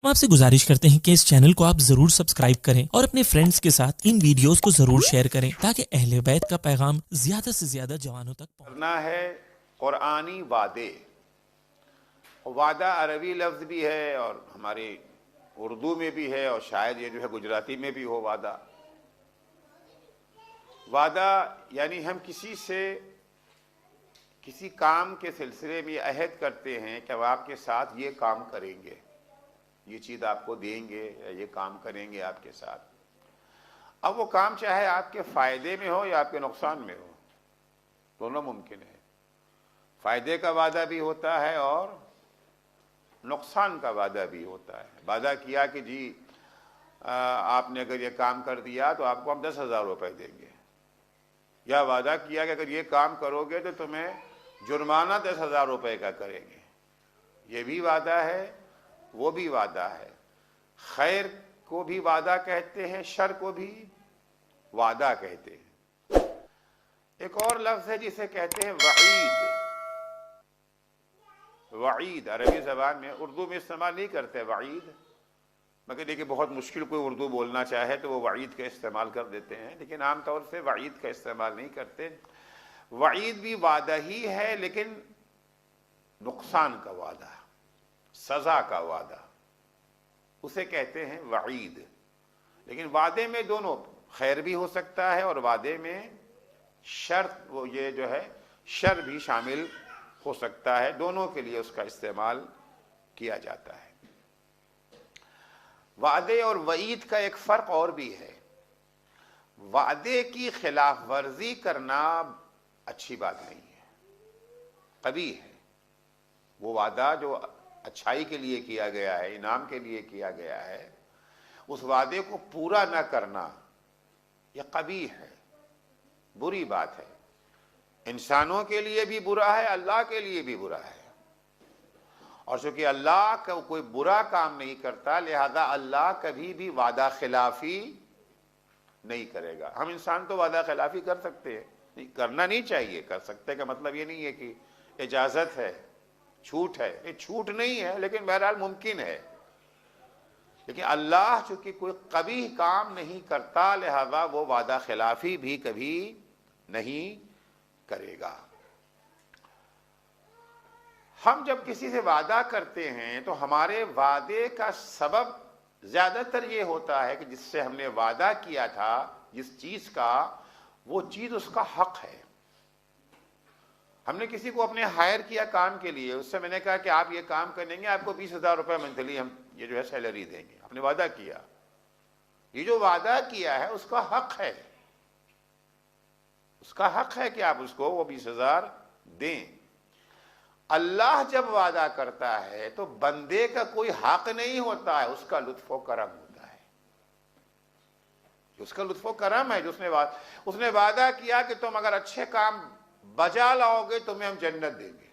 हम आपसे गुजारिश करते हैं कि इस चैनल को आप जरूर सब्सक्राइब करें और अपने फ्रेंड्स के साथ इन वीडियोस को जरूर शेयर करें ताकि अहले बैत का पैगाम ज्यादा से ज्यादा जवानों तक करना है। कुरानी वादे, वादा अरबी लफ्ज़ भी है और हमारी उर्दू में भी है और शायद ये जो है गुजराती में भी हो। वादा, वादा यानी हम किसी से किसी काम के सिलसिले में अहद करते हैं कि हम आपके साथ ये काम करेंगे, ये चीज़ आपको देंगे या ये काम करेंगे आपके साथ। अब वो काम चाहे आपके फ़ायदे में हो या आपके नुकसान में हो, दोनों मुमकिन है। फ़ायदे का वादा भी होता है और नुकसान का वादा भी होता है। वादा किया कि जी आपने अगर ये काम कर दिया तो आपको हम 10,000 रुपये देंगे, या वादा किया कि अगर ये काम करोगे तो तुम्हें जुर्माना 10,000 रुपये का करेंगे। ये भी वादा है, वो भी वादा है। खैर को भी वादा कहते हैं, शर को भी वादा कहते हैं। एक और लफ्ज़ है जिसे कहते हैं वईद। वईद अरबी ज़बान में, उर्दू में इस्तेमाल नहीं करते वईद, मगर देखिए बहुत मुश्किल कोई उर्दू बोलना चाहे तो वो वईद का इस्तेमाल कर देते हैं, लेकिन आमतौर से वईद का इस्तेमाल नहीं करते। वईद भी वादा ही है, लेकिन नुकसान का वादा, सज़ा का वादा, उसे कहते हैं वईद। लेकिन वादे में दोनों, खैर भी हो सकता है और वादे में शर्त, वो ये जो है शर भी शामिल हो सकता है। दोनों के लिए उसका इस्तेमाल किया जाता है। वादे और वईद का एक फ़र्क और भी है। वादे की खिलाफ वर्जी करना अच्छी बात नहीं है, कभी है। वो वादा जो अच्छाई के लिए किया गया है, इनाम के लिए किया गया है, उस वादे को पूरा न करना यह कभी है, बुरी बात है। इंसानों के लिए भी बुरा है, अल्लाह के लिए भी बुरा है। और चूंकि अल्लाह का कोई बुरा काम नहीं करता, लिहाजा अल्लाह कभी भी वादा खिलाफी नहीं करेगा। हम इंसान तो वादा खिलाफी कर सकते हैं, नहीं करना नहीं चाहिए। कर सकते का मतलब ये नहीं है कि इजाजत है, छूट है, ये छूट नहीं है, लेकिन बहरहाल मुमकिन है। लेकिन अल्लाह चूंकि कोई कभी काम नहीं करता, लिहाजा वो वादा खिलाफी भी कभी नहीं करेगा। हम जब किसी से वादा करते हैं तो हमारे वादे का सबब ज्यादातर ये होता है कि जिससे हमने वादा किया था, जिस चीज का, वो चीज उसका हक है। हमने किसी को अपने हायर किया काम के लिए, उससे मैंने कहा कि आप ये काम करेंगे, आपको 20,000 रुपये मंथली हम ये जो है सैलरी देंगे। आपने वादा किया, ये जो वादा किया है उसका हक है, उसका हक है कि आप उसको वो 20,000 दें। अल्लाह जब वादा करता है तो बंदे का कोई हक नहीं होता है, उसका लुत्फ़ो करम होता है। उसका लुत्फ़ो करम है जो उसने वादा किया कि तुम अगर अच्छे काम बजा लाओगे तुम्हें हम जन्नत देंगे।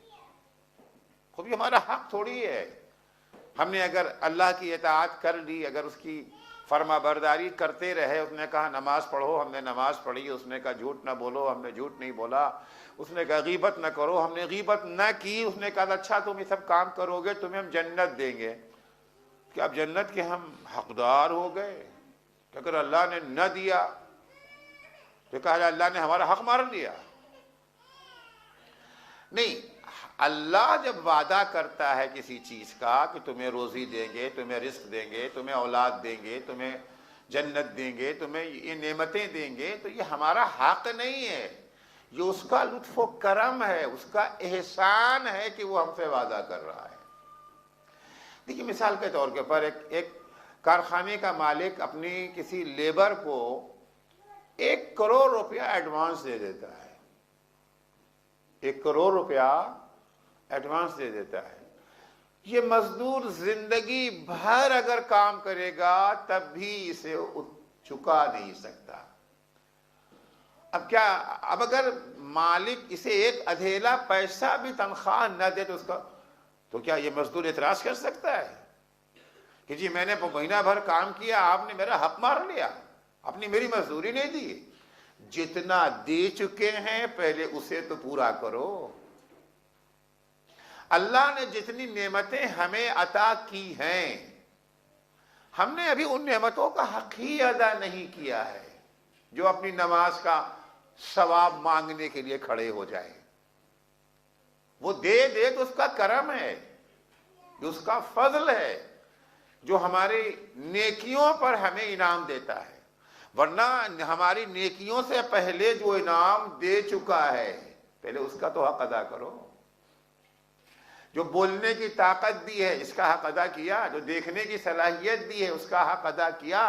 खुद भी हमारा हक थोड़ी है। हमने अगर अल्लाह की इताअत कर ली, अगर उसकी फर्मा बरदारी करते रहे, उसने कहा नमाज पढ़ो, हमने नमाज पढ़ी, उसने कहा झूठ ना बोलो, हमने झूठ नहीं बोला, उसने कहा गीबत न करो, हमने गीबत न की, उसने कहा अच्छा तुम ये सब काम करोगे तुम्हें हम जन्नत देंगे। क्या अब जन्नत के हम हकदार हो गए? कि अगर अल्लाह ने न दिया तो कहा अल्लाह ने हमारा हक मार लिया? नहीं, अल्लाह जब वादा करता है किसी चीज का कि तुम्हें रोजी देंगे, तुम्हें रिस्क देंगे, तुम्हें औलाद देंगे, तुम्हें जन्नत देंगे, तुम्हें ये नेमतें देंगे, तो ये हमारा हक नहीं है, ये उसका लुत्फ़ो करम है, उसका एहसान है कि वो हमसे वादा कर रहा है। देखिए मिसाल के तौर के ऊपर एक कारखाने का मालिक अपनी किसी लेबर को 1 करोड़ रुपया एडवांस दे देता है। 1 करोड़ रुपया एडवांस दे देता है। ये मजदूर जिंदगी भर अगर काम करेगा तब भी इसे चुका नहीं सकता। अब क्या, अब अगर मालिक इसे एक अधेला पैसा भी तनख्वाह न दे तो क्या ये मजदूर एतराज कर सकता है कि जी मैंने महीना भर काम किया, आपने मेरा हक मार लिया, आपने मेरी मजदूरी नहीं दी? जितना दे चुके हैं पहले उसे तो पूरा करो। अल्लाह ने जितनी नेमतें हमें अता की हैं ہم نے ابھی ان نعمتوں کا حق ہی ادا نہیں کیا ہے جو اپنی نماز کا ثواب مانگنے کے لیے کھڑے ہو جائے. وہ دے تو اس کا کرم ہے، جو اس کا فضل ہے، جو ہماری نیکیوں پر ہمیں انعام دیتا ہے. ورنہ ہماری نیکیوں سے پہلے جو انعام دے چکا ہے پہلے اس کا تو حق ادا کرو. جو بولنے کی طاقت دی ہے اس کا حق ادا کیا، جو دیکھنے کی صلاحیت دی ہے اس کا حق ادا کیا،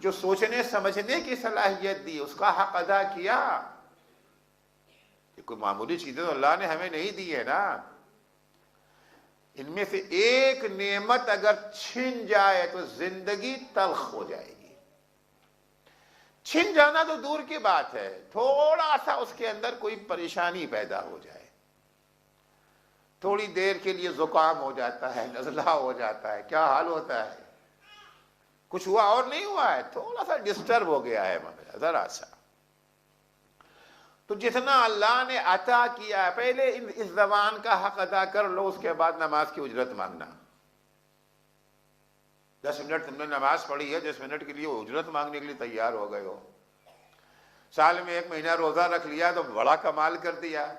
جو سوچنے سمجھنے کی صلاحیت دی اس کا حق ادا کیا. یہ کوئی معمولی چیزیں تو اللہ نے ہمیں نہیں دی ہے نا. ان میں سے ایک نعمت اگر چھن جائے تو زندگی تلخ ہو جائے گی. چھن جانا تو دور کی بات ہے، تھوڑا سا اس کے اندر کوئی پریشانی پیدا ہو جائے، تھوڑی دیر کے لیے زکام ہو جاتا ہے، نزلہ ہو جاتا ہے، کیا حال ہوتا ہے. کچھ ہوا اور نہیں ہوا ہے، تھوڑا سا ڈسٹرب ہو گیا ہے مگر ذرا سا. تو جتنا اللہ نے عطا کیا ہے پہلے اس زبان کا حق ادا کر لو، اس کے بعد نماز کی اجرت مانگنا. 10 منٹ تم نے نماز پڑھی ہے، 10 منٹ کے لیے اجرت مانگنے کے لیے تیار ہو گئے ہو. سال میں 1 مہینہ روزہ رکھ لیا تو بڑا کمال کر دیا.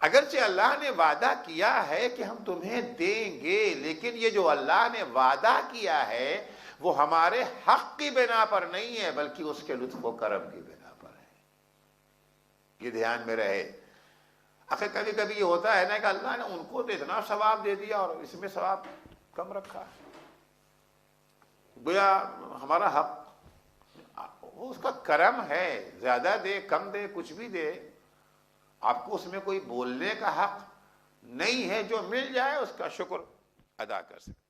اگرچہ اللہ نے وعدہ کیا ہے کہ ہم تمہیں دیں گے، لیکن یہ جو اللہ نے وعدہ کیا ہے وہ ہمارے حق کی بنا پر نہیں ہے بلکہ اس کے لطف و کرم کی بنا پر ہے. یہ دھیان میں رہے. آخر کبھی کبھی یہ ہوتا ہے نا کہ اللہ نے ان کو تو اتنا ثواب دے دیا اور اس میں ثواب کم رکھا. گویا ہمارا حق وہ اس کا کرم ہے، زیادہ دے کم دے کچھ بھی دے، آپ کو اس میں کوئی بولنے کا حق نہیں ہے. جو مل جائے اس کا شکر ادا کر سکتے.